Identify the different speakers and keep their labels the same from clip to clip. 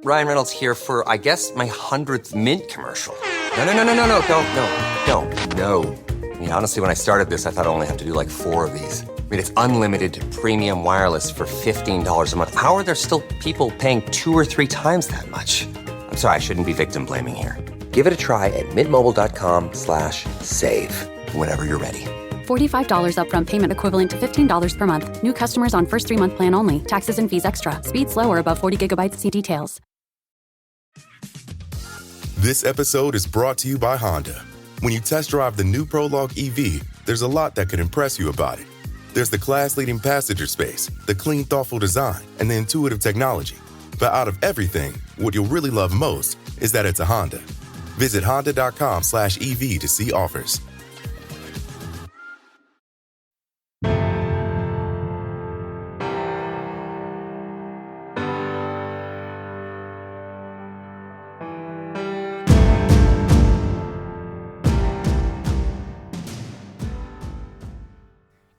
Speaker 1: Ryan Reynolds here for, I guess, my 100th Mint commercial. No, don't. No. I mean, honestly, when I started this, I thought I only have to do like 4 of these. I mean, it's unlimited premium wireless for $15 a month. How are there still people paying 2 or 3 times that much? I'm sorry, I shouldn't be victim blaming here. Give it a try at mintmobile.com/save. Whenever you're ready.
Speaker 2: $45 upfront payment equivalent to $15 per month. New customers on first 3-month plan only. Taxes and fees extra. Speed slower above 40 gigabytes. See details.
Speaker 3: This episode is brought to you by Honda. When you test drive the new Prologue EV, there's a lot that could impress you about it. There's the class-leading passenger space, the clean, thoughtful design, and the intuitive technology. But out of everything, what you'll really love most is that it's a Honda. Visit honda.com/EV to see offers.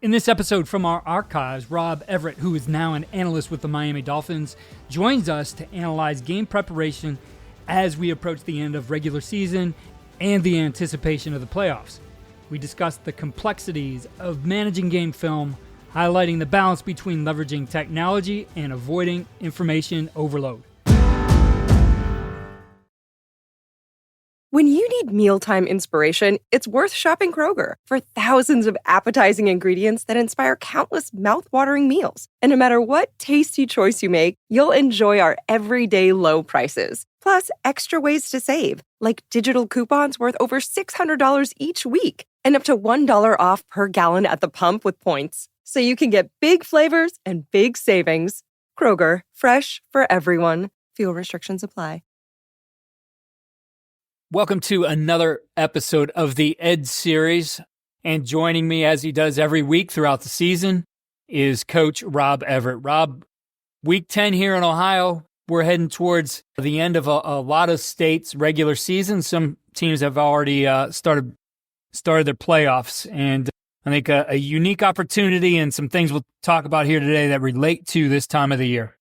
Speaker 4: In this episode from our archives, Rob Everett, who is now an analyst with the Miami Dolphins, joins us to analyze game preparation as we approach the end of regular season and the anticipation of the playoffs. We discussed the complexities of managing game film, highlighting the balance between leveraging technology and avoiding information overload.
Speaker 5: When you need mealtime inspiration, it's worth shopping Kroger for thousands of appetizing ingredients that inspire countless mouth-watering meals. And no matter what tasty choice you make, you'll enjoy our everyday low prices. Plus, extra ways to save, like digital coupons worth over $600 each week and up to $1 off per gallon at the pump with points. So you can get big flavors and big savings. Kroger, fresh for everyone. Fuel restrictions apply.
Speaker 4: Welcome to another episode of the Ed series. And joining me, as he does every week throughout the season, is Coach Rob Everett. Rob, week 10 here in Ohio, we're heading towards the end of a lot of states' regular season. Some teams have already started their playoffs. And I think a unique opportunity and some things we'll talk about here today that relate to this time of the year.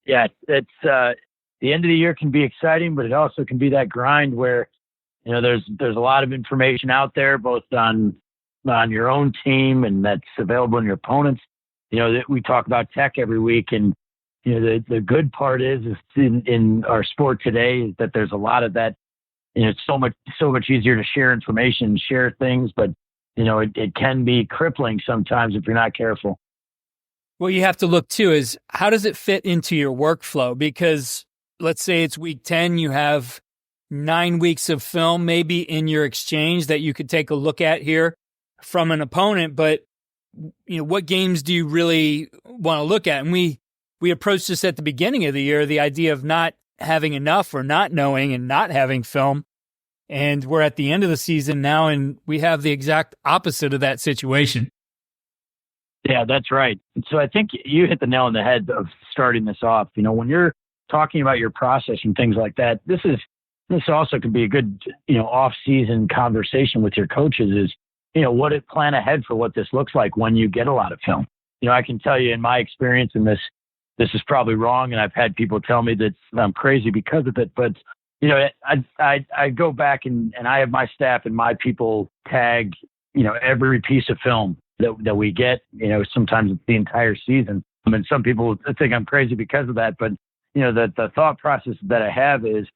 Speaker 6: Yeah, it's the end of the year can be exciting, but it also can be that grind where, you know, there's a lot of information out there, both on your own team and that's available in your opponents. You know, that we talk about tech every week, and you know the good part is in our sport today is that there's a lot of that. You know, it's so much easier to share information and share things, but you know it can be crippling sometimes if you're not careful.
Speaker 4: Well, you have to look too is how does it fit into your workflow? Because let's say it's week 10, you have 9 weeks of film maybe in your exchange that you could take a look at here from an opponent, but you know, what games do you really want to look at? And we approached this at the beginning of the year, the idea of not having enough or not knowing and not having film. And we're at the end of the season now, and we have the exact opposite of that situation.
Speaker 6: Yeah, that's right. So I think you hit the nail on the head of starting this off. You know, when you're talking about your process and things like that, this also could be a good, you know, off-season conversation with your coaches is, you know, plan ahead for what this looks like when you get a lot of film. You know, I can tell you in my experience, and this is probably wrong, and I've had people tell me that I'm crazy because of it, but, you know, I go back and I have my staff and my people tag, you know, every piece of film that we get, you know, sometimes it's the entire season. I mean, some people think I'm crazy because of that, but you know, the thought process that I have is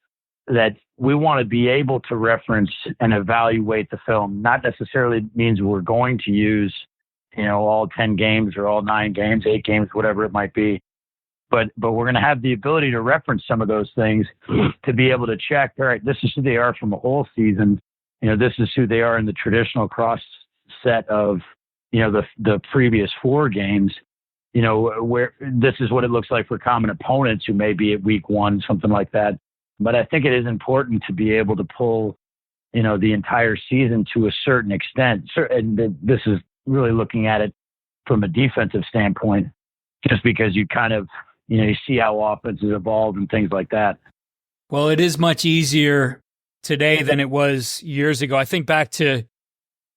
Speaker 6: that we want to be able to reference and evaluate the film. Not necessarily means we're going to use, you know, all 10 games or all 9 games, 8 games, whatever it might be. But we're going to have the ability to reference some of those things to be able to check, all right, this is who they are from a whole season. You know, this is who they are in the traditional cross set of, you know, the previous 4 games. You know, where this is what it looks like for common opponents who may be at week 1, something like that. But I think it is important to be able to pull, you know, the entire season to a certain extent. And this is really looking at it from a defensive standpoint, just because you kind of, you know, you see how offenses evolve and things like that.
Speaker 4: Well, it is much easier today than it was years ago. I think back to, it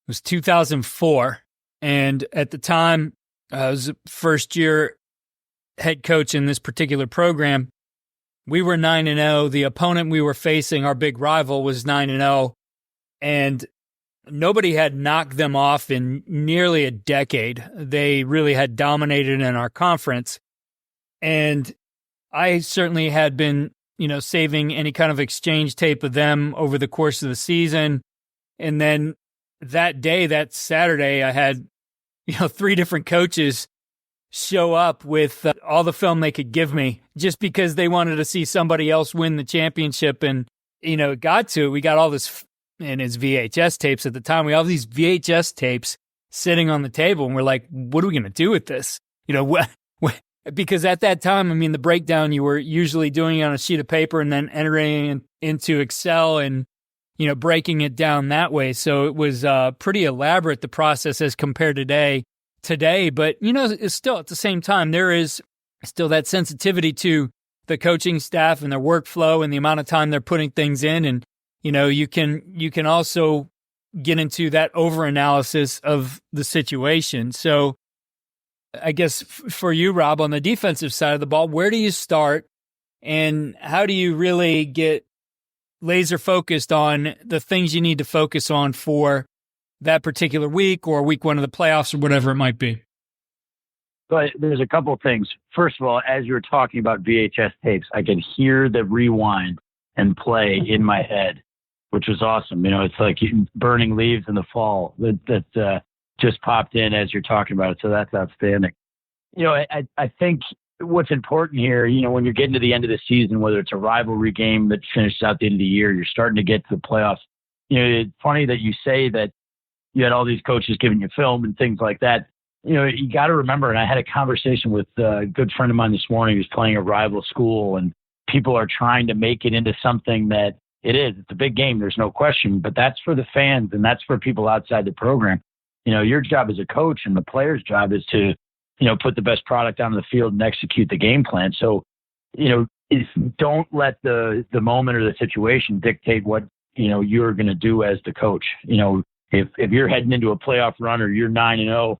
Speaker 4: was 2004. And at the time, I was a first-year head coach in this particular program. we were 9-0. The opponent we were facing, our big rival, was 9-0. And nobody had knocked them off in nearly a decade. They really had dominated in our conference. And I certainly had been, saving any kind of exchange tape of them over the course of the season. And then that day, that Saturday, I had, 3 different coaches show up with all the film they could give me just because they wanted to see somebody else win the championship. And, we got all this, and it's VHS tapes at the time. We have these VHS tapes sitting on the table, and we're like, what are we going to do with this? Because at that time, the breakdown you were usually doing on a sheet of paper and then entering into Excel and, breaking it down that way. So it was pretty elaborate, the process as compared to today. But, it's still at the same time, there is still that sensitivity to the coaching staff and their workflow and the amount of time they're putting things in. And, you can also get into that over-analysis of the situation. So I guess for you, Rob, on the defensive side of the ball, where do you start and how do you really get laser focused on the things you need to focus on for that particular week or week 1 of the playoffs or whatever it might be?
Speaker 6: But there's a couple of things. First of all, as you were talking about VHS tapes, I could hear the rewind and play in my head, which was awesome. It's like burning leaves in the fall that just popped in as you're talking about it. So that's outstanding. I think what's important here, when you're getting to the end of the season, whether it's a rivalry game that finishes out the end of the year, you're starting to get to the playoffs. It's funny that you say that you had all these coaches giving you film and things like that. You got to remember, and I had a conversation with a good friend of mine this morning who's playing a rival school, and people are trying to make it into something that it is. It's a big game, there's no question, but that's for the fans and that's for people outside the program. Your job as a coach and the player's job is to, put the best product on the field and execute the game plan. So, don't let the moment or the situation dictate what, you're going to do as the coach. If you're heading into a playoff run or you're 9-0,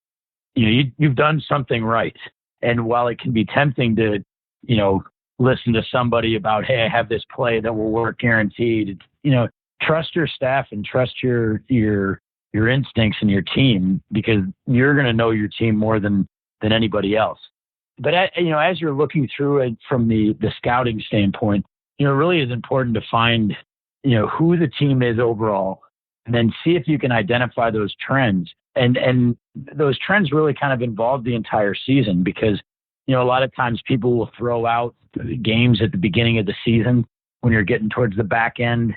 Speaker 6: you've done something right. And while it can be tempting to, listen to somebody about, hey, I have this play that will work guaranteed, trust your staff and trust your instincts and your team, because you're going to know your team more than anybody else. But as you're looking through it from the scouting standpoint, it really is important to find, who the team is overall, and then see if you can identify those trends. And those trends really kind of involve the entire season, because, a lot of times people will throw out games at the beginning of the season when you're getting towards the back end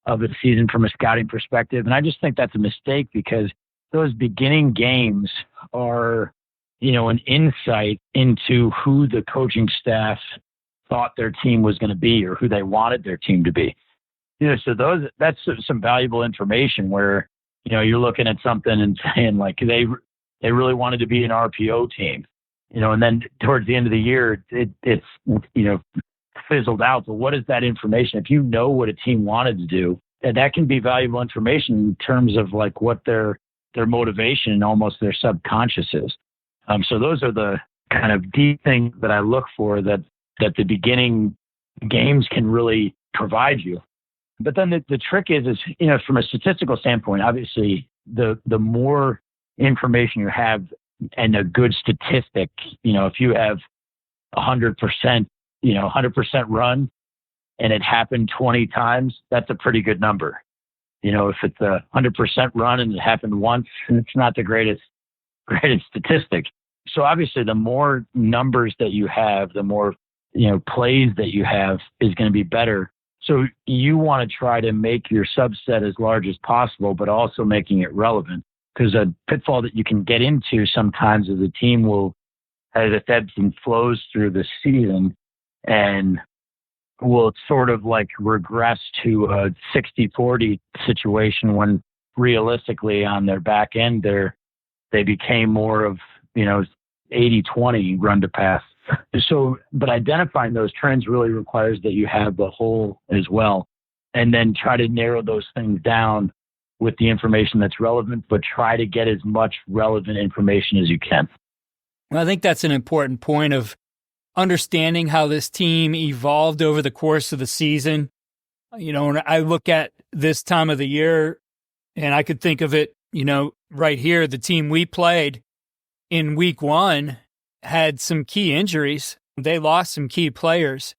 Speaker 6: of the season from a scouting perspective. And I just think that's a mistake, because those beginning games are, an insight into who the coaching staff thought their team was going to be or who they wanted their team to be. So that's some valuable information where, you're looking at something and saying like they really wanted to be an RPO team, and then towards the end of the year, it's fizzled out. But what is that information? If you know what a team wanted to do, that can be valuable information in terms of like what their motivation and almost their subconscious is. So those are the kind of deep things that I look for that the beginning games can really provide you. But then the trick is, from a statistical standpoint, obviously the more information you have and a good statistic, if you have 100%, 100% run and it happened 20 times, that's a pretty good number. If it's a 100% run and it happened once, it's not the greatest statistic. So obviously the more numbers that you have, the more, plays that you have is going to be better. So you want to try to make your subset as large as possible, but also making it relevant, because a pitfall that you can get into sometimes is a team will, as it ebbs and flows through the season, and will sort of like regress to a 60-40 situation when realistically on their back end, they became more of, 80-20 run to pass. So, but identifying those trends really requires that you have the whole as well, and then try to narrow those things down with the information that's relevant, but try to get as much relevant information as you can.
Speaker 4: Well, I think that's an important point of understanding how this team evolved over the course of the season. When I look at this time of the year, and I could think of it, right here, the team we played in week 1 had some key injuries. They lost some key players.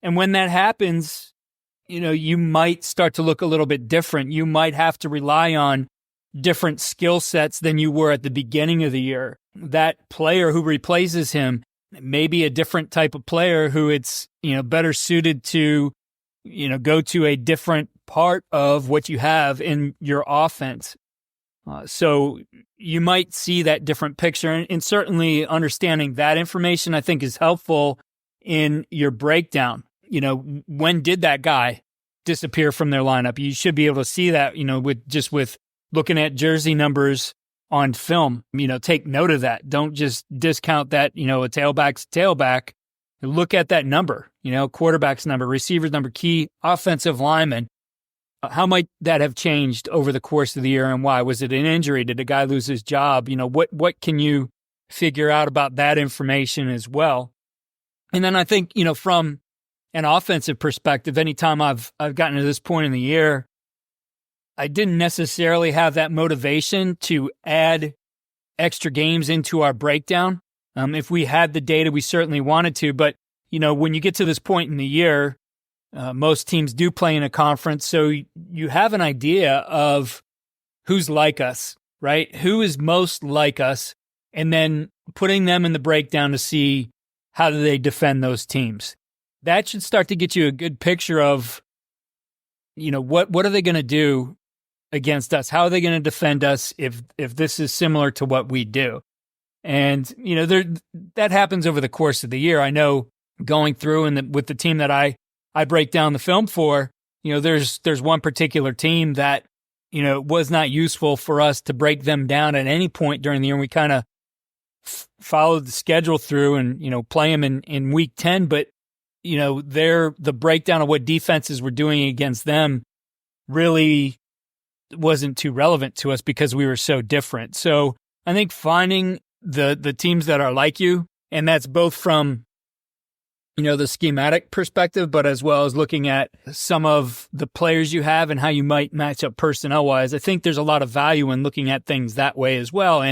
Speaker 4: And when that happens, you might start to look a little bit different. You might have to rely on different skill sets than you were at the beginning of the year. That player who replaces him may be a different type of player who it's, better suited to, go to a different part of what you have in your offense. So you might see that different picture, and certainly understanding that information, I think, is helpful in your breakdown. When did that guy disappear from their lineup? You should be able to see that, with looking at jersey numbers on film. Take note of that. Don't just discount that, a tailback's tailback. Look at that number, quarterback's number, receiver's number, key offensive lineman. How might that have changed over the course of the year, and why? Was it an injury? Did a guy lose his job? What can you figure out about that information as well? And then I think, from an offensive perspective, anytime I've gotten to this point in the year, I didn't necessarily have that motivation to add extra games into our breakdown. If we had the data, we certainly wanted to. But, when you get to this point in the year, most teams do play in a conference. So you have an idea of who's like us, right? Who is most like us, and then putting them in the breakdown to see how do they defend those teams. That should start to get you a good picture of, what are they going to do against us? How are they going to defend us if this is similar to what we do? And, that happens over the course of the year. I know going through and with the team that I break down the film for, there's one particular team that, was not useful for us to break them down at any point during the year. And we kind of followed the schedule through and, play them in week 10. But, the breakdown of what defenses were doing against them really wasn't too relevant to us because we were so different. So I think finding the teams that are like you, and that's both from, the schematic perspective, but as well as looking at some of the players you have and how you might match up personnel-wise. I think there's a lot of value in looking at things that way as well.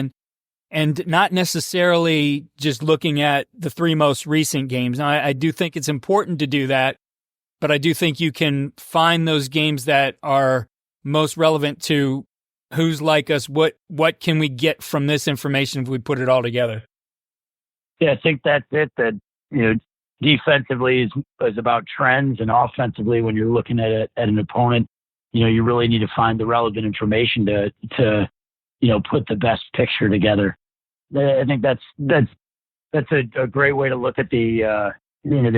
Speaker 4: And not necessarily just looking at the 3 most recent games. Now, I do think it's important to do that, but I do think you can find those games that are most relevant to who's like us. What can we get from this information if we put it all together?
Speaker 6: Yeah, I think that's it. That, defensively is about trends, and offensively, when you're looking at an opponent, you really need to find the relevant information to put the best picture together. I think that's a great way to look at the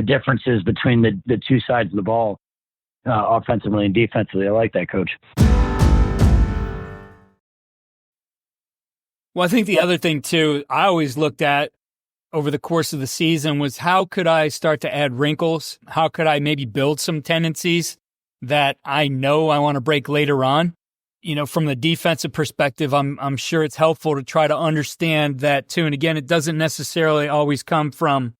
Speaker 6: differences between the two sides of the ball, offensively and defensively. I like that, Coach.
Speaker 4: Well, I think the other thing too, I always looked at over the course of the season was how could I start to add wrinkles? How could I maybe build some tendencies that I know I want to break later on? From the defensive perspective, I'm sure it's helpful to try to understand that too. And again, it doesn't necessarily always come from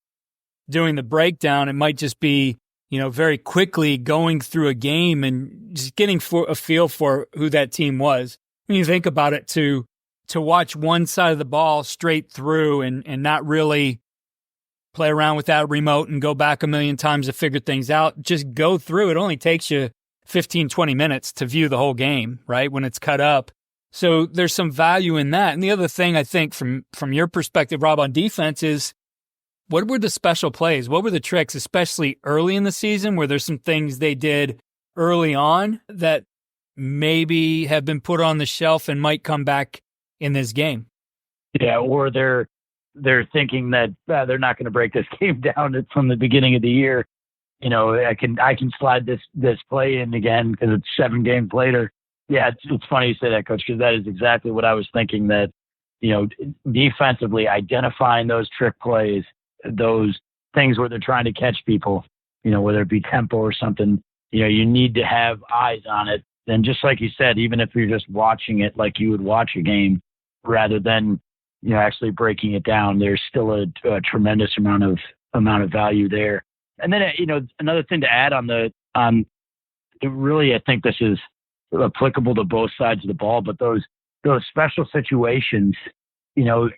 Speaker 4: doing the breakdown. It might just be, very quickly going through a game and just getting a feel for who that team was. When you think about it, to watch one side of the ball straight through and not really play around with that remote and go back a million times to figure things out, just go through. It only takes you 15, 20 minutes to view the whole game, right, when it's cut up. So there's some value in that. And the other thing I think from your perspective, Rob, on defense is, what were the special plays? What were the tricks, especially early in the season, where there's some things they did early on that maybe have been put on the shelf and might come back in this game?
Speaker 6: Yeah, or they're thinking that they're not going to break this game down from the beginning of the year. I can slide this play in again because it's 7 games later. Yeah, it's funny you say that, Coach, because that is exactly what I was thinking. That defensively identifying those trick plays, those things where they're trying to catch people, whether it be tempo or something. You need to have eyes on it. And just like you said, even if you're just watching it like you would watch a game, rather than actually breaking it down, there's still a tremendous amount of amount of value there. And then, another thing to add really, I think this is applicable to both sides of the ball, but those special situations,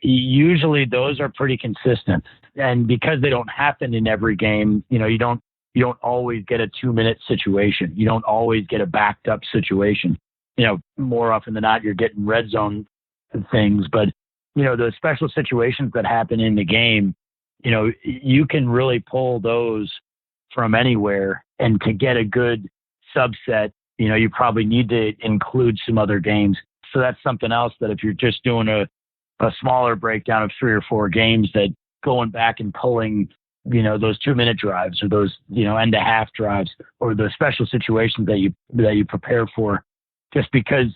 Speaker 6: usually those are pretty consistent. And because they don't happen in every game, you don't always get a 2-minute situation. You don't always get a backed up situation. More often than not, you're getting red zone things, but those special situations that happen in the game, you can really pull those from anywhere. And to get a good subset, you probably need to include some other games. So that's something else that if you're just doing a smaller breakdown of 3 or 4 games, that going back and pulling, those 2-minute drives or those, end of half drives or the special situations that you prepare for, just because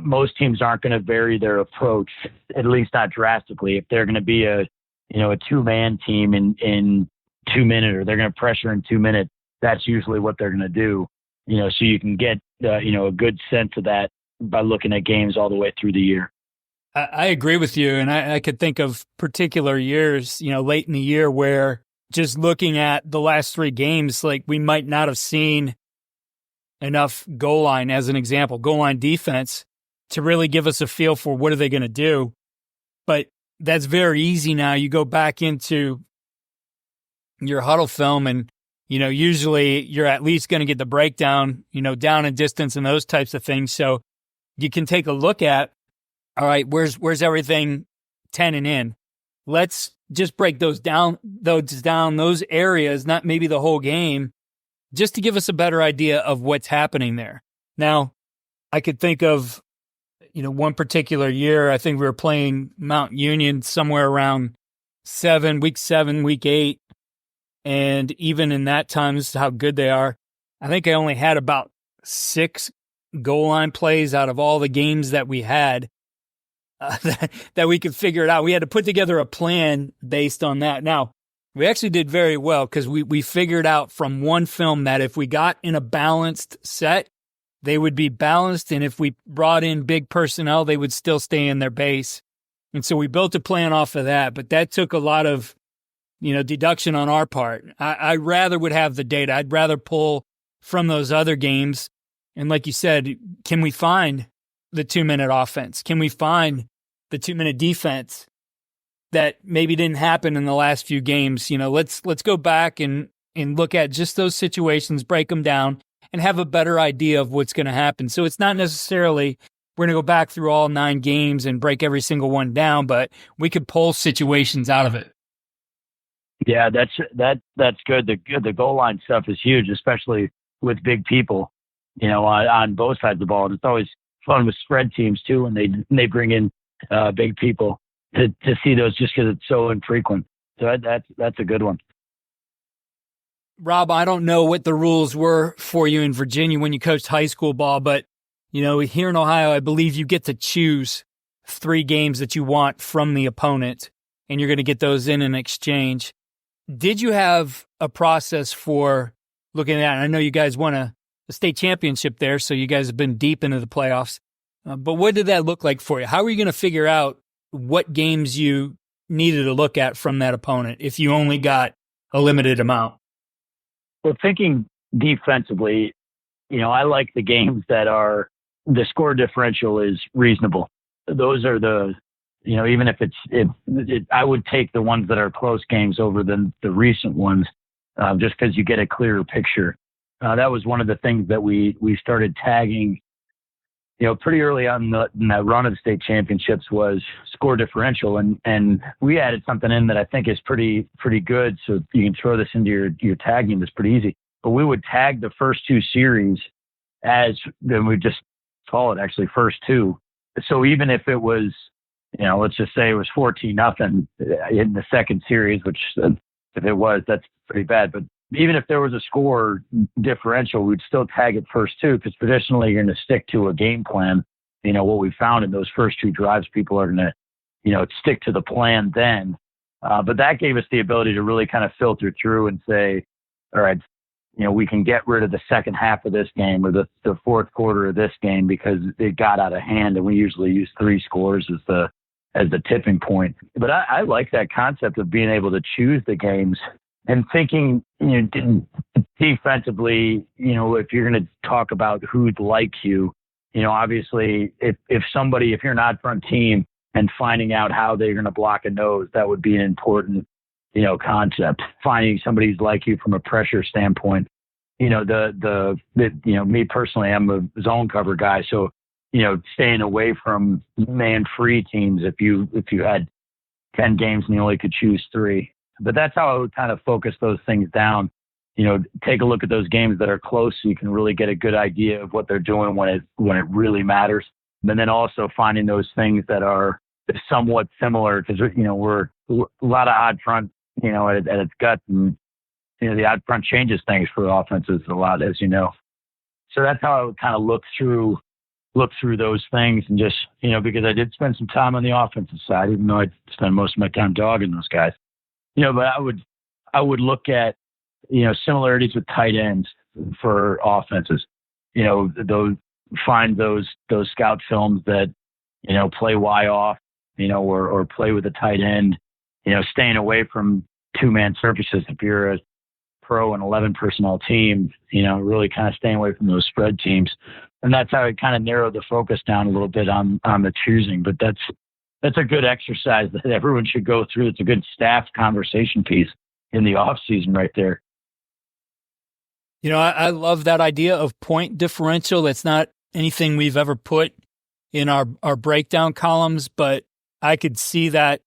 Speaker 6: most teams aren't going to vary their approach, at least not drastically. If they're going to be a 2-man team in 2 minutes, or they're going to pressure in 2 minutes, that's usually what they're going to do. So you can get, a good sense of that by looking at games all the way through the year.
Speaker 4: I agree with you. And I could think of particular years, late in the year where just looking at the last 3 games, like we might not have seen enough goal line, as an example, goal line defense to really give us a feel for what are they going to do. But that's very easy now. You go back into your huddle film and, usually you're at least going to get the breakdown, down and distance and those types of things. So you can take a look at, all right, where's everything 10 and in? Let's just break those those areas, not maybe the whole game, just to give us a better idea of what's happening there. Now, I could think of, one particular year, I think we were playing Mount Union somewhere around week 7, week 8. And even in that time, this is how good they are. I think I only had about 6 goal line plays out of all the games that we had that we could figure it out. We had to put together a plan based on that. Now, we actually did very well because we figured out from one film that if we got in a balanced set, they would be balanced. And if we brought in big personnel, they would still stay in their base. And so we built a plan off of that. But that took a lot of, deduction on our part. I rather would have the data. I'd rather pull from those other games. And like you said, can we find the 2-minute offense? Can we find the 2-minute defense that maybe didn't happen in the last few games? Let's go back and look at just those situations, break them down, and have a better idea of what's going to happen. So it's not necessarily we're going to go back through all 9 games and break every single one down, but we could pull situations out of it.
Speaker 6: Yeah, that's good. The goal line stuff is huge, especially with big people, on both sides of the ball. And it's always fun with spread teams too, when they bring in big people to see those, just because it's so infrequent. So that's a good one.
Speaker 4: Rob, I don't know what the rules were for you in Virginia when you coached high school ball, but here in Ohio, I believe you get to choose 3 games that you want from the opponent, and you're going to get those in exchange. Did you have a process for looking at that? I know you guys won a state championship there, so you guys have been deep into the playoffs. But what did that look like for you? How were you going to figure out what games you needed to look at from that opponent if you only got a limited amount?
Speaker 6: Well, thinking defensively, I like the games that are the score differential is reasonable. Those are the, even if I would take the ones that are close games over the recent ones, just because you get a clearer picture. That was one of the things that we started tagging, pretty early on in that run of the state championships, was score differential. And we added something in that I think is pretty good. So you can throw this into your tagging. It's pretty easy. But we would tag the first 2 series then we just call it actually first 2. So even if it was, let's just say it was 14-0 in the second series, which if it was, that's pretty bad. But even if there was a score differential, we'd still tag it first 2, because traditionally you're going to stick to a game plan. What we found in those first 2 drives, people are going to, stick to the plan then. But that gave us the ability to really kind of filter through and say, all right, we can get rid of the second half of this game or the fourth quarter of this game because it got out of hand. And we usually use 3 scores as the tipping point. But I like that concept of being able to choose the games and thinking, defensively, if you're going to talk about who'd like you, obviously if you're an odd front team and finding out how they're going to block a nose, that would be an important, concept. Finding somebody who's like you from a pressure standpoint. Me personally, I'm a zone cover guy. So, staying away from man-free teams if you had 10 games and you only could choose 3. But that's how I would kind of focus those things down. Take a look at those games that are close so you can really get a good idea of what they're doing when it really matters. And then also finding those things that are somewhat similar, because, we're a lot of odd front, at its gut. And, the odd front changes things for offenses a lot, as you know. So that's how I would kind of look through those things, and just, because I did spend some time on the offensive side, even though I spend most of my time dogging those guys, but I would look at, similarities with tight ends for offenses, find those scout films that, play Y off, or play with a tight end, staying away from 2-man surfaces if you're a pro and 11 personnel team, really kind of staying away from those spread teams. And that's how I kind of narrowed the focus down a little bit on the choosing. But that's a good exercise that everyone should go through. It's a good staff conversation piece in the off season right there.
Speaker 4: I love that idea of point differential. That's not anything we've ever put in our breakdown columns, but I could see that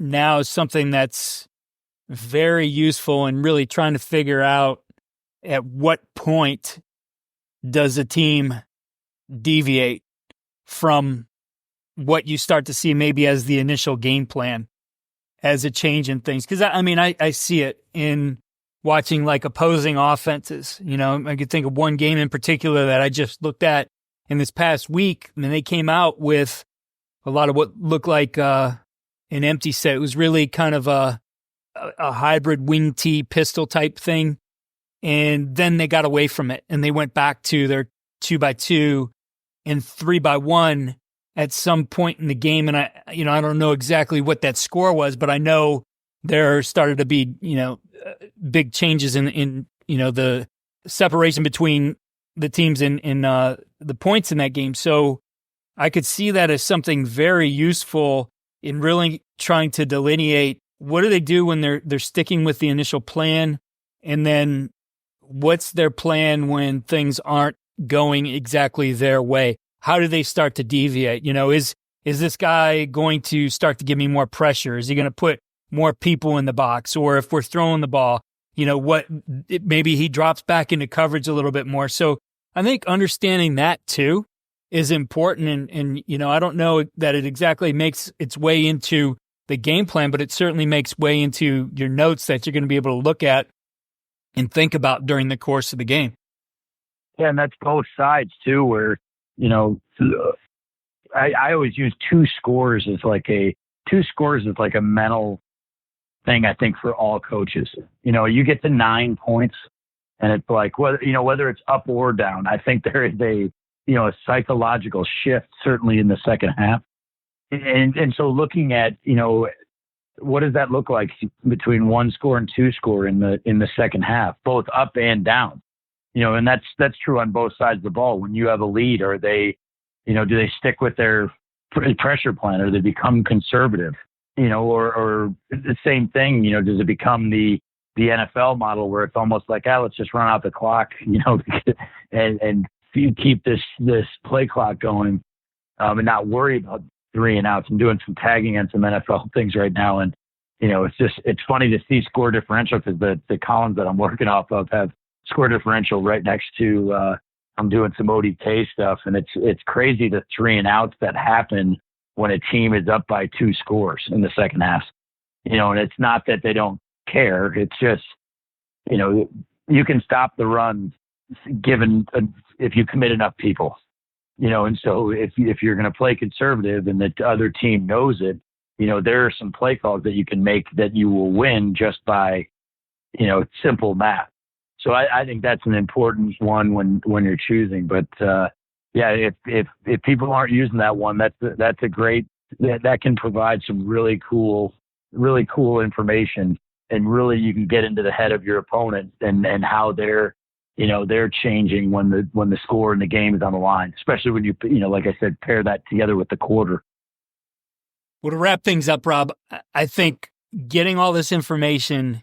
Speaker 4: now as something that's very useful in really trying to figure out at what point does a team deviate from what you start to see maybe as the initial game plan as a change in things. Because, I see it in watching like opposing offenses. I could think of one game in particular that I just looked at in this past week. I mean, they came out with a lot of what looked like an empty set. It was really kind of a hybrid wing tee pistol type thing. And then they got away from it and they went back to their 2x2 and 3x1 at some point in the game. And I don't know exactly what that score was, but I know there started to be, big changes in the separation between the teams in the points in that game. So I could see that as something very useful in really trying to delineate what do they do when they're sticking with the initial plan, and then what's their plan when things aren't going exactly their way? How do they start to deviate? Is this guy going to start to give me more pressure? Is he going to put more people in the box? Or if we're throwing the ball, maybe he drops back into coverage a little bit more. So I think understanding that too is important. And I don't know that it exactly makes its way into the game plan, but it certainly makes way into your notes that you're going to be able to look at and think about during the course of the game.
Speaker 6: Yeah, and that's both sides too, where, I always use two scores as like a mental thing, I think, for all coaches. You get to 9 points and it's like, whether it's up or down, I think there is a psychological shift, certainly in the second half. And so looking at, what does that look like between 1 score and 2 score in the second half, both up and down? And that's true on both sides of the ball. When you have a lead, are they, do they stick with their pressure plan, or do they become conservative? Or the same thing, does it become the NFL model where it's almost like, let's just run out the clock, and you keep this play clock going, and not worry about 3 and outs. I'm doing some tagging on some NFL things right now. And, it's funny to see score differential, because the columns that I'm working off of have score differential right next to, I'm doing some ODK stuff, and it's crazy the 3 and outs that happen when a team is up by 2 scores in the second half. And it's not that they don't care. It's just, you can stop the run if you commit enough people. And so if you're going to play conservative and the other team knows it, there are some play calls that you can make that you will win just by, simple math. So I think that's an important one when you're choosing. But if people aren't using that one, that's a great, that can provide some really cool information and really you can get into the head of your opponent and how they're changing when the score in the game is on the line, especially when you like I said, pair that together with the quarter.
Speaker 4: Well, to wrap things up, Rob, I think getting all this information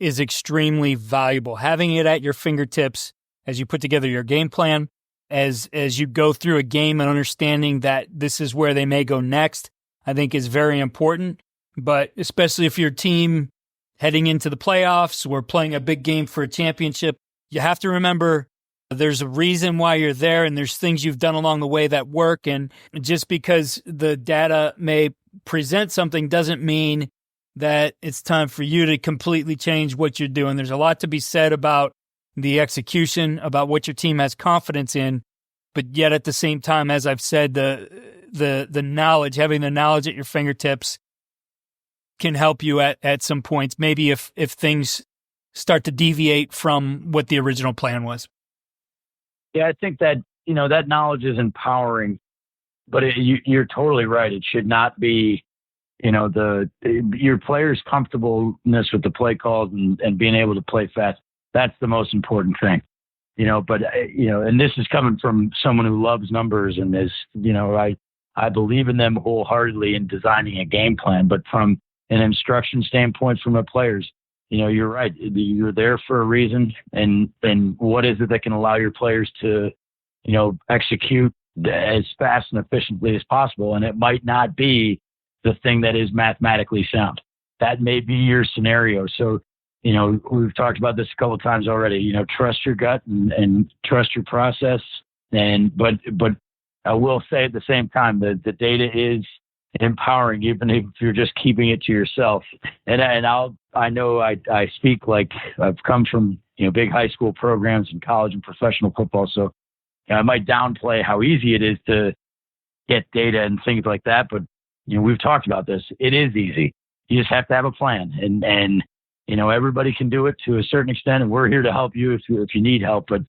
Speaker 4: is extremely valuable. Having it at your fingertips as you put together your game plan, as you go through a game and understanding that this is where they may go next, I think is very important. But especially if your team heading into the playoffs or playing a big game for a championship, you have to remember there's a reason why you're there, and there's things you've done along the way that work. And just because the data may present something doesn't mean that it's time for you to completely change what you're doing. There's a lot to be said about the execution, about what your team has confidence in, but yet at the same time, as I've said, the knowledge, having the knowledge at your fingertips can help you at some points, maybe if things start to deviate from what the original plan was.
Speaker 6: Yeah, I think that, that knowledge is empowering, but you're totally right. It should not be, your players' comfortableness with the play calls and being able to play fast. That's the most important thing, but, and this is coming from someone who loves numbers and is, I believe in them wholeheartedly in designing a game plan, but from an instruction standpoint from the players, you're right. You're there for a reason. And what is it that can allow your players to, execute as fast and efficiently as possible? And it might not be the thing that is mathematically sound. That may be your scenario. So, we've talked about this a couple of times already, trust your gut and trust your process. But I will say at the same time that the data is empowering, even if you're just keeping it to yourself. And I know I speak like I've come from, big high school programs and college and professional football. So I might downplay how easy it is to get data and things like that. But, we've talked about this. It is easy. You just have to have a plan and everybody can do it to a certain extent. And we're here to help you if you need help, but,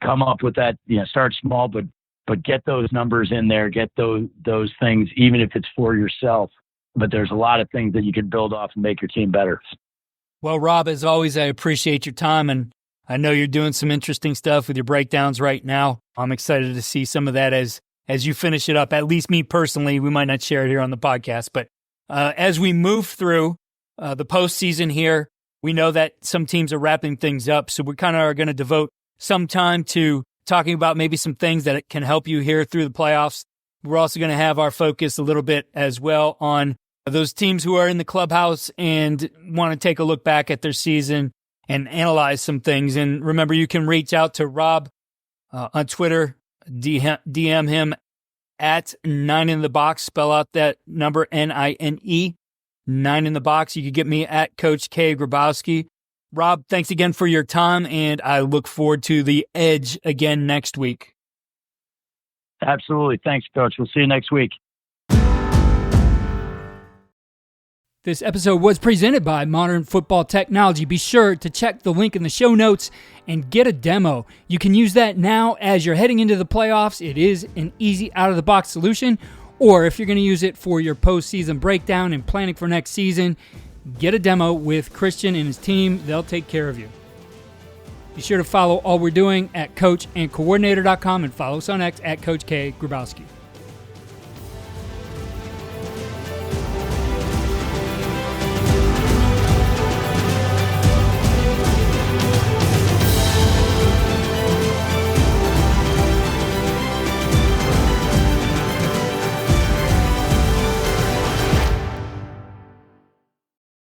Speaker 6: come up with that, start small, but get those numbers in there, get those things, even if it's for yourself. But there's a lot of things that you can build off and make your team better.
Speaker 4: Well, Rob, as always, I appreciate your time, and I know you're doing some interesting stuff with your breakdowns right now. I'm excited to see some of that as you finish it up. At least me personally, we might not share it here on the podcast, but as we move through the postseason here, we know that some teams are wrapping things up, so we kind of are going to devote some time to talking about maybe some things that can help you here through the playoffs. We're also going to have our focus a little bit as well on those teams who are in the clubhouse and want to take a look back at their season and analyze some things. And remember, you can reach out to Rob on Twitter, DM him at 9inthebox, spell out that number NINE, 9inthebox. You can get me at Coach K. Grabowski. Rob, thanks again for your time, and I look forward to the Edge again next week.
Speaker 6: Absolutely. Thanks, Coach. We'll see you next week.
Speaker 4: This episode was presented by Modern Football Technology. Be sure to check the link in the show notes and get a demo. You can use that now as you're heading into the playoffs. It is an easy out-of-the-box solution. Or if you're going to use it for your postseason breakdown and planning for next season, get a demo with Christian and his team. They'll take care of you. Be sure to follow all we're doing at coachandcoordinator.com and follow us on X at Coach K. Grabowski.